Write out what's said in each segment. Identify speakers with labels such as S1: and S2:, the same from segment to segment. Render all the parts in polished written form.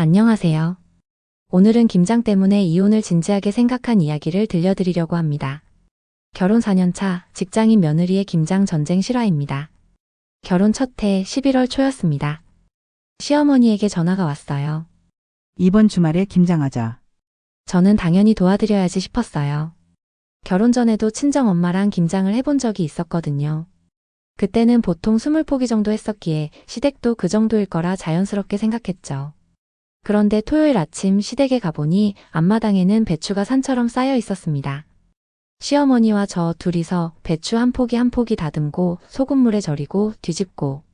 S1: 안녕하세요. 오늘은 김장 때문에 이혼을 진지하게 생각한 이야기를 들려드리려고 합니다. 결혼 4년 차 직장인 며느리의 김장 전쟁 실화입니다. 결혼 첫 해 11월 초였습니다. 시어머니에게 전화가 왔어요.
S2: 이번 주말에 김장하자.
S1: 저는 당연히 도와드려야지 싶었어요. 결혼 전에도 친정 엄마랑 김장을 해본 적이 있었거든요. 그때는 보통 20포기 정도 했었기에 시댁도 그 정도일 거라 자연스럽게 생각했죠. 그런데 토요일 아침 시댁에 가보니 앞마당에는 배추가 산처럼 쌓여 있었습니다. 시어머니와 저 둘이서 배추 한 포기 한 포기 다듬고 소금물에 절이고 뒤집고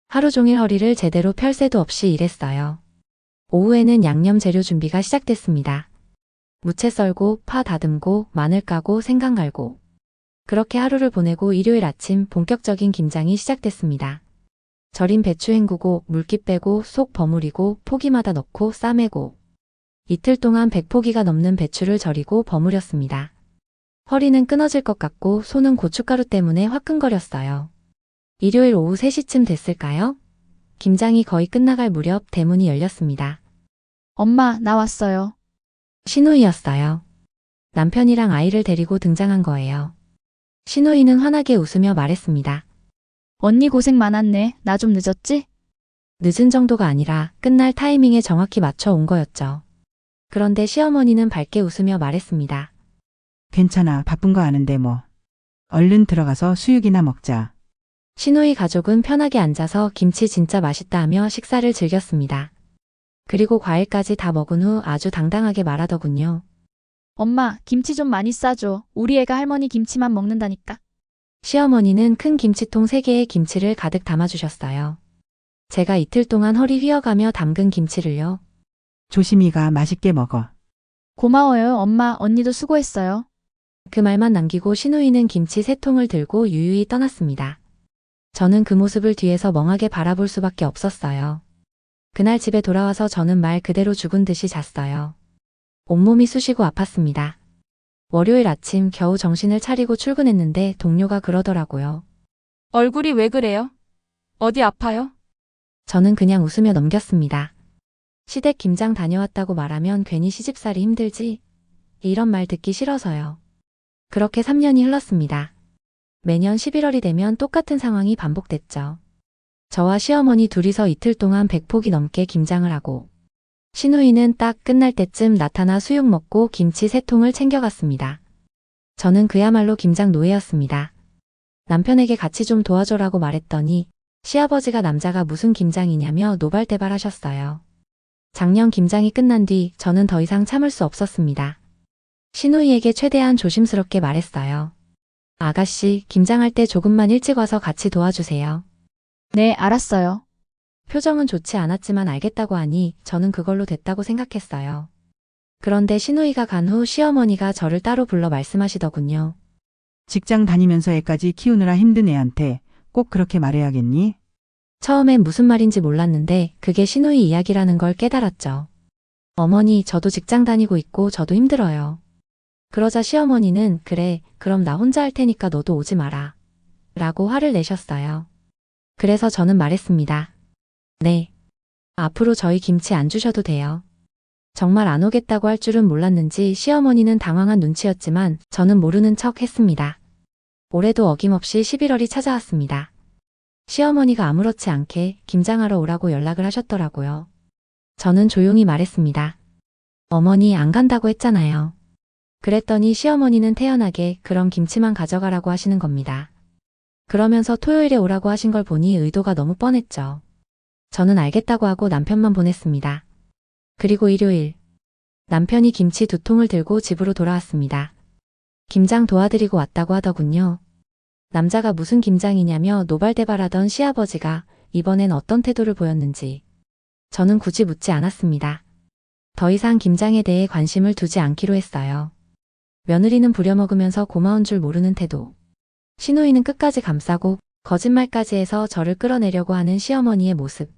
S1: 하루 종일 허리를 제대로 펼 새도 없이 일했어요. 오후에는 양념 재료 준비가 시작됐습니다. 무채 썰고 파 다듬고 마늘 까고 생강 갈고 그렇게 하루를 보내고 일요일 아침 본격적인 김장이 시작됐습니다. 절인 배추 헹구고 물기 빼고 속 버무리고 포기마다 넣고 싸매고 이틀 동안 100포기가 넘는 배추를 절이고 버무렸습니다. 허리는 끊어질 것 같고 손은 고춧가루 때문에 화끈거렸어요. 일요일 오후 3시쯤 됐을까요? 김장이 거의 끝나갈 무렵 대문이 열렸습니다.
S3: 엄마, 나 왔어요.
S1: 신우이였어요. 남편이랑 아이를 데리고 등장한 거예요. 신우이는 환하게 웃으며 말했습니다.
S3: 언니 고생 많았네. 나 좀 늦었지?
S1: 늦은 정도가 아니라 끝날 타이밍에 정확히 맞춰 온 거였죠. 그런데 시어머니는 밝게 웃으며 말했습니다.
S2: 괜찮아. 바쁜 거 아는데 뭐. 얼른 들어가서 수육이나 먹자.
S1: 신우이 가족은 편하게 앉아서 김치 진짜 맛있다 하며 식사를 즐겼습니다. 그리고 과일까지 다 먹은 후 아주 당당하게 말하더군요.
S3: 엄마, 김치 좀 많이 싸줘. 우리 애가 할머니 김치만 먹는다니까.
S1: 시어머니는 큰 김치통 3개에 김치를 가득 담아주셨어요. 제가 이틀 동안 허리 휘어가며 담근 김치를요.
S2: 조심히 가. 맛있게 먹어.
S3: 고마워요, 엄마. 언니도 수고했어요.
S1: 그 말만 남기고 신우이는 김치 3통을 들고 유유히 떠났습니다. 저는 그 모습을 뒤에서 멍하게 바라볼 수밖에 없었어요. 그날 집에 돌아와서 저는 말 그대로 죽은 듯이 잤어요. 온몸이 쑤시고 아팠습니다. 월요일 아침 겨우 정신을 차리고 출근했는데 동료가 그러더라고요.
S4: 얼굴이 왜 그래요? 어디 아파요?
S1: 저는 그냥 웃으며 넘겼습니다. 시댁 김장 다녀왔다고 말하면 괜히 시집살이 힘들지? 이런 말 듣기 싫어서요. 그렇게 3년이 흘렀습니다. 매년 11월이 되면 똑같은 상황이 반복됐죠. 저와 시어머니 둘이서 이틀 동안 100포기 넘게 김장을 하고 신우이는 딱 끝날 때쯤 나타나 수육 먹고 김치 3통을 챙겨갔습니다. 저는 그야말로 김장 노예였습니다. 남편에게 같이 좀 도와줘라고 말했더니 시아버지가 남자가 무슨 김장이냐며 노발대발 하셨어요. 작년 김장이 끝난 뒤 저는 더 이상 참을 수 없었습니다. 신우이에게 최대한 조심스럽게 말했어요. 아가씨, 김장할 때 조금만 일찍 와서 같이 도와주세요.
S3: 네, 알았어요.
S1: 표정은 좋지 않았지만 알겠다고 하니 저는 그걸로 됐다고 생각했어요. 그런데 신우이가 간 후 시어머니가 저를 따로 불러 말씀하시더군요.
S2: 직장 다니면서 애까지 키우느라 힘든 애한테 꼭 그렇게 말해야겠니?
S1: 처음엔 무슨 말인지 몰랐는데 그게 신우이 이야기라는 걸 깨달았죠. 어머니, 저도 직장 다니고 있고 저도 힘들어요. 그러자 시어머니는 그래, 그럼 나 혼자 할 테니까 너도 오지 마라. 라고 화를 내셨어요. 그래서 저는 말했습니다. 네. 앞으로 저희 김치 안 주셔도 돼요. 정말 안 오겠다고 할 줄은 몰랐는지 시어머니는 당황한 눈치였지만 저는 모르는 척 했습니다. 올해도 어김없이 11월이 찾아왔습니다. 시어머니가 아무렇지 않게 김장하러 오라고 연락을 하셨더라고요. 저는 조용히 말했습니다. 어머니 안 간다고 했잖아요. 그랬더니 시어머니는 태연하게 그럼 김치만 가져가라고 하시는 겁니다. 그러면서 토요일에 오라고 하신 걸 보니 의도가 너무 뻔했죠. 저는 알겠다고 하고 남편만 보냈습니다. 그리고 일요일, 남편이 김치 2통을 들고 집으로 돌아왔습니다. 김장 도와드리고 왔다고 하더군요. 남자가 무슨 김장이냐며 노발대발하던 시아버지가 이번엔 어떤 태도를 보였는지 저는 굳이 묻지 않았습니다. 더 이상 김장에 대해 관심을 두지 않기로 했어요. 며느리는 부려먹으면서 고마운 줄 모르는 태도. 신우이는 끝까지 감싸고 거짓말까지 해서 저를 끌어내려고 하는 시어머니의 모습.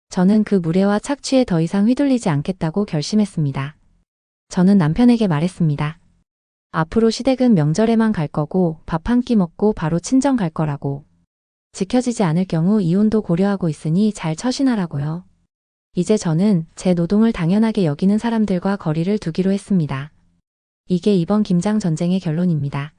S1: 저는 그 무례와 착취에 더 이상 휘둘리지 않겠다고 결심했습니다. 저는 남편에게 말했습니다. 앞으로 시댁은 명절에만 갈 거고 밥 한 끼 먹고 바로 친정 갈 거라고. 지켜지지 않을 경우 이혼도 고려하고 있으니 잘 처신하라고요. 이제 저는 제 노동을 당연하게 여기는 사람들과 거리를 두기로 했습니다. 이게 이번 김장 전쟁의 결론입니다.